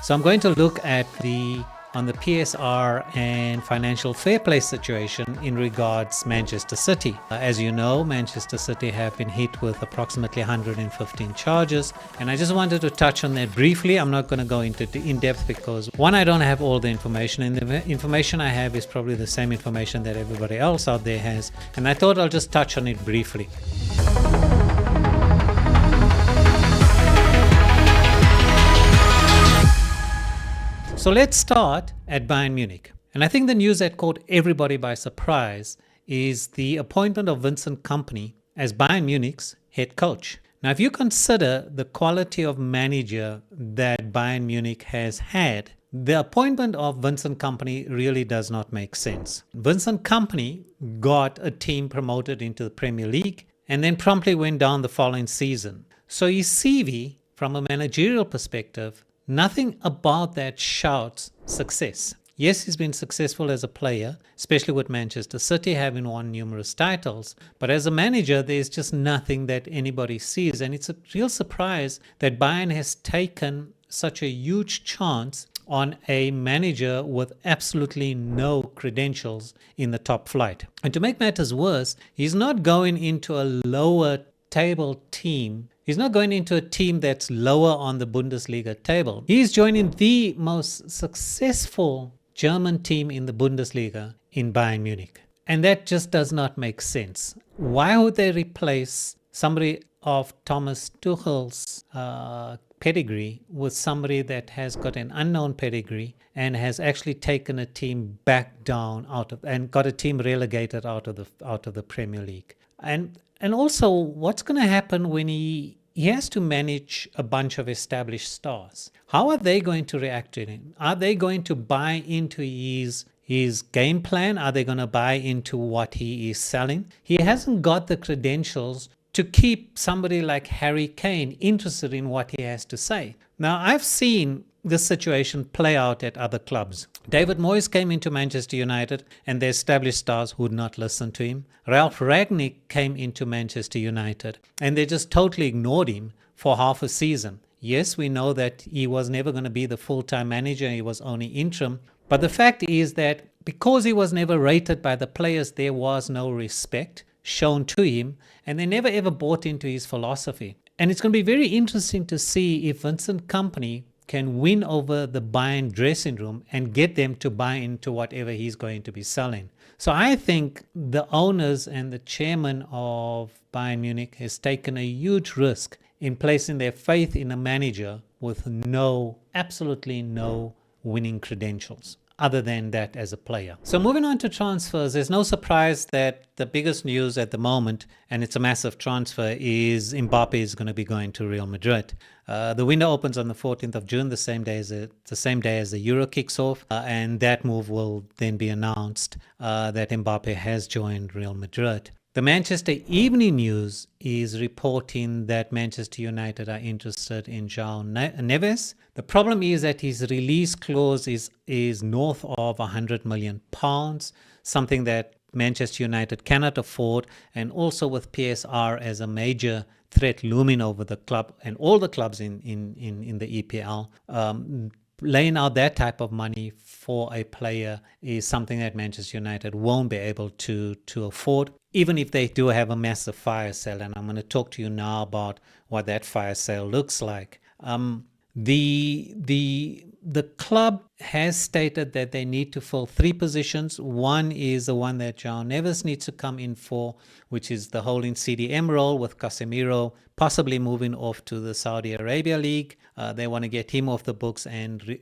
So I'm going to look at on the PSR and financial fair play situation in regards Manchester City. As you know, Manchester City have been hit with approximately 115 charges, and I just wanted to touch on that briefly. I'm not going to go into in depth because one, I don't have all the information, and the information I have is probably the same information that everybody else out there has, and I thought I'll just touch on it briefly. So let's start at Bayern Munich. And I think the news that caught everybody by surprise is the appointment of Vincent Kompany as Bayern Munich's head coach. Now, if you consider the quality of manager that Bayern Munich has had, the appointment of Vincent Kompany really does not make sense. Vincent Kompany got a team promoted into the Premier League and then promptly went down the following season. So his CV, from a managerial perspective, nothing about that shouts success. Yes, he's been successful as a player, especially with Manchester City having won numerous titles. But as a manager, there's just nothing that anybody sees. And it's a real surprise that Bayern has taken such a huge chance on a manager with absolutely no credentials in the top flight. And to make matters worse, he's not going into a lower table team. He's not going into a team that's lower on the Bundesliga table. He's joining the most successful German team in the Bundesliga in Bayern Munich. And that just does not make sense. Why would they replace somebody of Thomas Tuchel's pedigree with somebody that has got an unknown pedigree and has actually taken a team back down and got a team relegated out of the Premier League? And also, what's going to happen when he has to manage a bunch of established stars? How are they going to react to him? Are they going to buy into his game plan? Are they going to buy into what he is selling? He hasn't got the credentials to keep somebody like Harry Kane interested in what he has to say. Now, I've seen this situation play out at other clubs. David Moyes came into Manchester United and the established stars would not listen to him. Ralf Rangnick came into Manchester United and they just totally ignored him for half a season. Yes, we know that he was never going to be the full-time manager. He was only interim. But the fact is that because he was never rated by the players, there was no respect shown to him and they never ever bought into his philosophy. And it's going to be very interesting to see if Vincent Kompany can win over the Bayern dressing room and get them to buy into whatever he's going to be selling. So I think the owners and the chairman of Bayern Munich has taken a huge risk in placing their faith in a manager with absolutely no winning credentials other than that as a player. So moving on to transfers, there's no surprise that the biggest news at the moment, and it's a massive transfer, is Mbape is going to be going to Real Madrid. The window opens on the 14th of June, the same day as the Euro kicks off, and that move will then be announced that Mbape has joined Real Madrid. The Manchester Evening News is reporting that Manchester United are interested in João Neves. The problem is that his release clause is north of £100 million, something that Manchester United cannot afford, and also with PSR as a major threat looming over the club and all the clubs in the EPL, laying out that type of money for a player is something that Manchester United won't be able to afford, even if they do have a massive fire sale. And I'm going to talk to you now about what that fire sale looks like. The club has stated that they need to fill 3 positions. One is the one that João Neves needs to come in for, which is the holding CDM role, with Casemiro possibly moving off to the Saudi Arabia League. They want to get him off the books and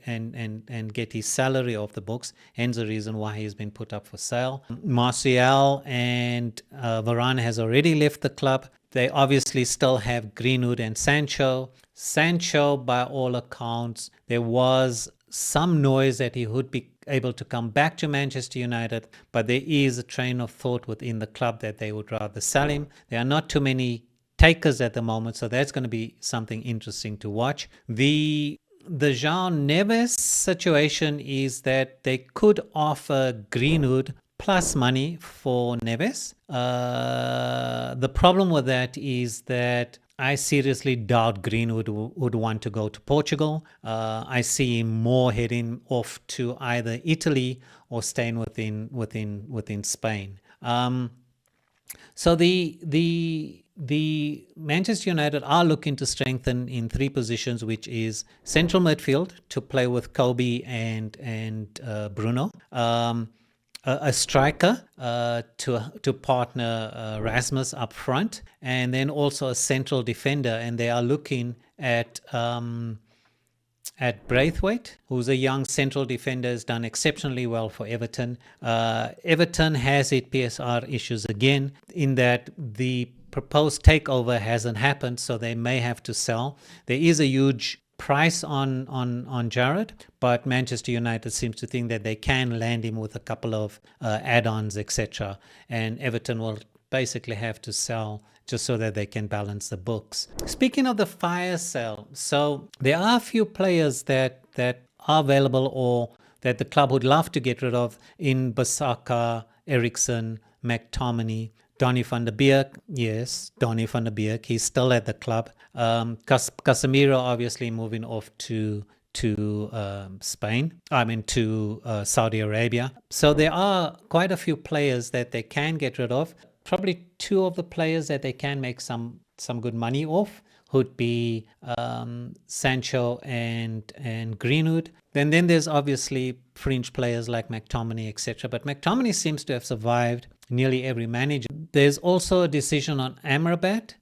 get his salary off the books, hence the reason why he's been put up for sale. Martial and Varane has already left the club. They obviously still have Greenwood and Sancho. Sancho, by all accounts, there was some noise that he would be able to come back to Manchester United, but there is a train of thought within the club that they would rather sell him. There are not too many takers at the moment, so that's going to be something interesting to watch. The João Neves situation is that they could offer Greenwood plus money for Neves. The problem with that is that I seriously doubt Greenwood would want to go to Portugal. I see him more heading off to either Italy or staying within Spain. So the Manchester United are looking to strengthen in three positions, which is central midfield to play with Kobe and Bruno. A striker to partner Rasmus up front, and then also a central defender. And they are looking at Braithwaite, who's a young central defender, has done exceptionally well for Everton. Everton has hit PSR issues again, in that the proposed takeover hasn't happened, so they may have to sell. There is a huge price on Jared, but Manchester United seems to think that they can land him with a couple of add-ons, etc. And Everton will basically have to sell just so that they can balance the books. Speaking of the fire sale, so there are a few players that are available or that the club would love to get rid of in Bissaka, Eriksen, McTominay, Donny van der Beek. Yes, Donny van der Beek. He's still at the club. Casemiro obviously moving off to Spain. To Saudi Arabia. So there are quite a few players that they can get rid of. Probably two of the players that they can make some good money off would be Sancho and Greenwood. Then there's obviously fringe players like McTominay, etc. But McTominay seems to have survived nearly every manager. There's also a decision on Amrabat.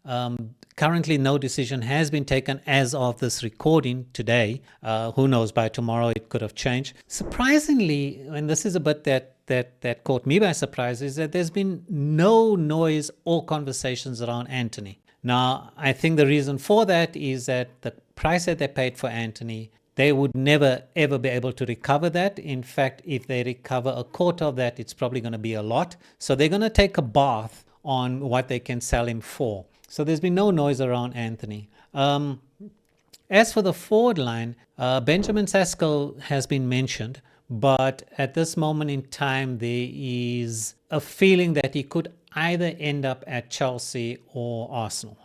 Currently, no decision has been taken as of this recording today. Who knows, by tomorrow it could have changed. Surprisingly, and this is a bit that caught me by surprise, is that there's been no noise or conversations around Antony. Now, I think the reason for that is that the price that they paid for Antony, they would never, ever be able to recover that. In fact, if they recover a quarter of that, it's probably going to be a lot. So they're going to take a bath on what they can sell him for. So there's been no noise around Antony. As for the forward line, Benjamin Sesko has been mentioned, but at this moment in time, there is a feeling that he could either end up at Chelsea or Arsenal,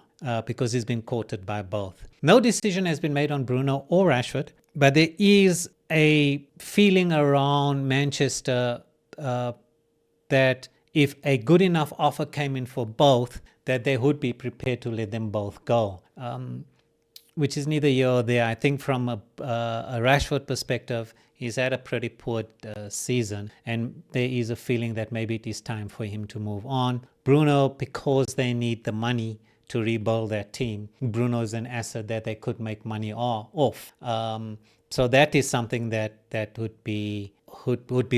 because he's been courted by both. No decision has been made on Bruno or Rashford, but there is a feeling around Manchester that if a good enough offer came in for both, that they would be prepared to let them both go, which is neither here or there. I think from a Rashford perspective, he's had a pretty poor season, and there is a feeling that maybe it is time for him to move on. Bruno, because they need the money to rebuild that team, Bruno is an asset that they could make money off. So that is something that would be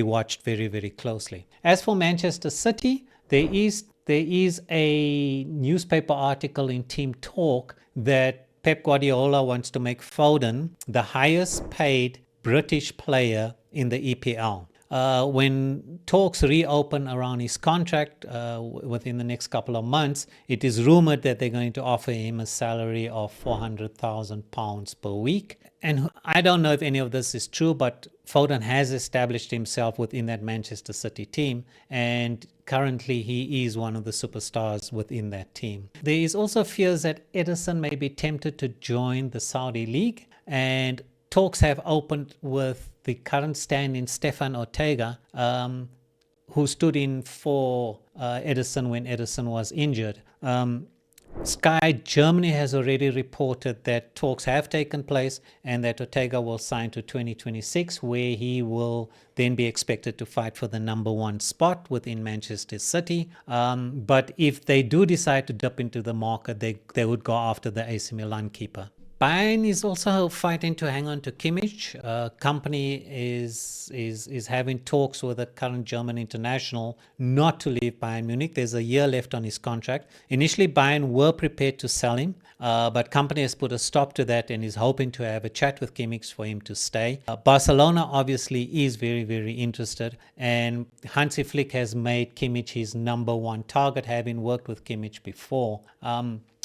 watched very, very closely. As for Manchester City, there is a newspaper article in Team Talk that Pep Guardiola wants to make Foden the highest paid British player in the EPL. When talks reopen around his contract within the next couple of months, it is rumored that they're going to offer him a salary of £400,000 per week. And I don't know if any of this is true, but Foden has established himself within that Manchester City team, and currently he is one of the superstars within that team. There is also fears that Ederson may be tempted to join the Saudi League, and talks have opened with the current stand-in Stefan Ortega, who stood in for Ederson when Ederson was injured. Sky Germany has already reported that talks have taken place and that Ortega will sign to 2026, where he will then be expected to fight for the number one spot within Manchester City. But if they do decide to dip into the market, they would go after the AC Milan keeper. Bayern is also fighting to hang on to Kimmich. Kompany is having talks with the current German international not to leave Bayern Munich. There's a year left on his contract. Initially, Bayern were prepared to sell him, but Kompany has put a stop to that and is hoping to have a chat with Kimmich for him to stay. Barcelona obviously is very, very interested, and Hansi Flick has made Kimmich his number one target, having worked with Kimmich before.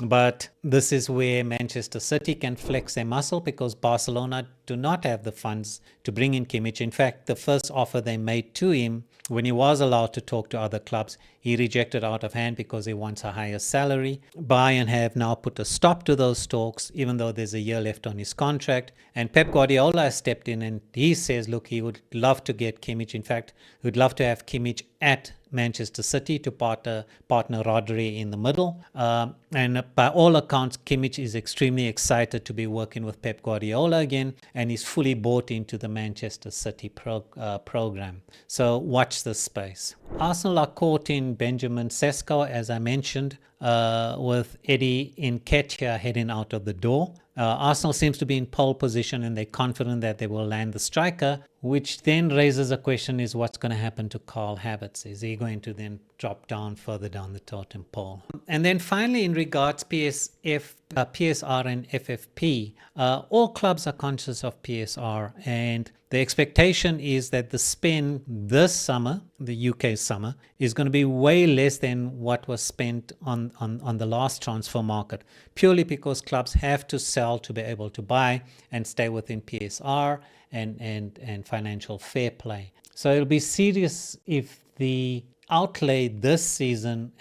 But this is where Manchester City can flex their muscle, because Barcelona do not have the funds to bring in Kimmich. In fact, the first offer they made to him, when he was allowed to talk to other clubs, he rejected out of hand because he wants a higher salary. Bayern have now put a stop to those talks, even though there's a year left on his contract. And Pep Guardiola has stepped in and he says, look, he would love to get Kimmich. In fact, he would love to have Kimmich at Manchester City to partner Rodri in the middle. And by all accounts, Kimmich is extremely excited to be working with Pep Guardiola again, and he's fully bought into the Manchester City program. So watch this space. Arsenal are caught in Benjamin Sesko, as I mentioned, with Eddie Nketiah heading out of the door. Arsenal seems to be in pole position and they're confident that they will land the striker, which then raises a question is what's going to happen to Karl Havertz? Is he going to then drop down further down the totem pole? And then finally, in regards PSR and FFP, all clubs are conscious of PSR, and the expectation is that the spend this summer, the UK summer, is going to be way less than what was spent on the last transfer market, purely because clubs have to sell to be able to buy and stay within PSR and financial fair play. So it'll be serious if the outlay this season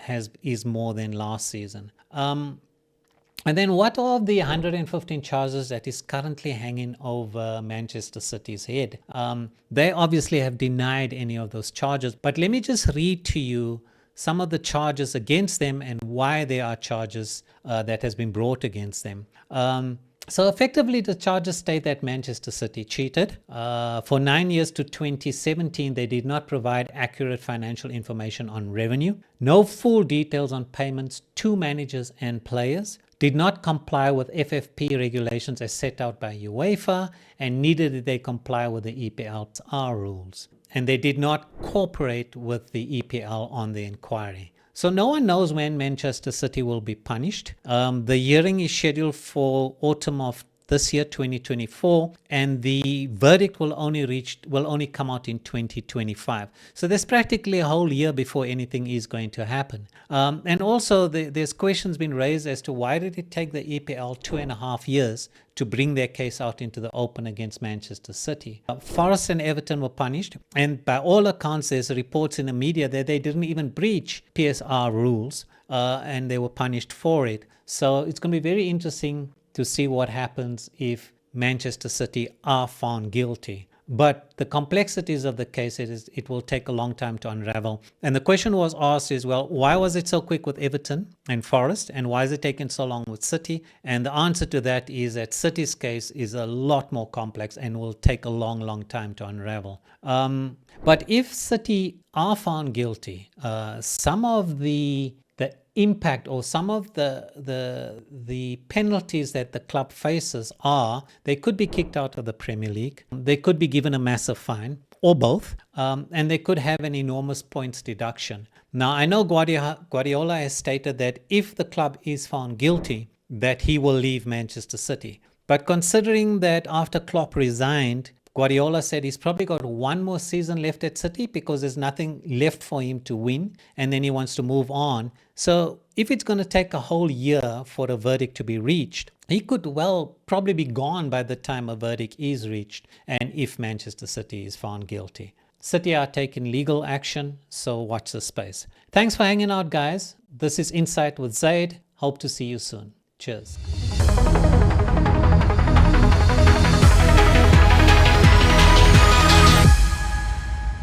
is more than last season. And then what of the 115 charges that is currently hanging over Manchester City's head? They obviously have denied any of those charges, but let me just read to you some of the charges against them and why there are charges that has been brought against them. So effectively, the charges state that Manchester City cheated. For 9 years to 2017, they did not provide accurate financial information on revenue, no full details on payments to managers and players, did not comply with FFP regulations as set out by UEFA, and neither did they comply with the EPL's rules. And they did not cooperate with the EPL on the inquiry. So no one knows when Manchester City will be punished. The hearing is scheduled for autumn of this year, 2024, and the verdict will only come out in 2025. So there's practically a whole year before anything is going to happen. And also there's questions been raised as to why did it take the EPL 2.5 years to bring their case out into the open against Manchester City. Forest and Everton were punished, and by all accounts there's reports in the media that they didn't even breach PSR rules, and they were punished for it. So it's going to be very interesting to see what happens if Manchester City are found guilty. But the complexities of the case, it will take a long time to unravel. And the question was asked is, well, why was it so quick with Everton and Forest? And why is it taking so long with City? And the answer to that is that City's case is a lot more complex and will take a long, long time to unravel. But if City are found guilty, some of the impact or some of the penalties that the club faces are they could be kicked out of the Premier League, they could be given a massive fine, or both, and they could have an enormous points deduction. Now, I know Guardiola has stated that if the club is found guilty, that he will leave Manchester City. But considering that after Klopp resigned, Guardiola said he's probably got one more season left at City because there's nothing left for him to win, and then he wants to move on. So if it's going to take a whole year for a verdict to be reached, he could probably be gone by the time a verdict is reached, and if Manchester City is found guilty. City are taking legal action, so watch the space. Thanks for hanging out, guys. This is Insight with Zaid. Hope to see you soon. Cheers.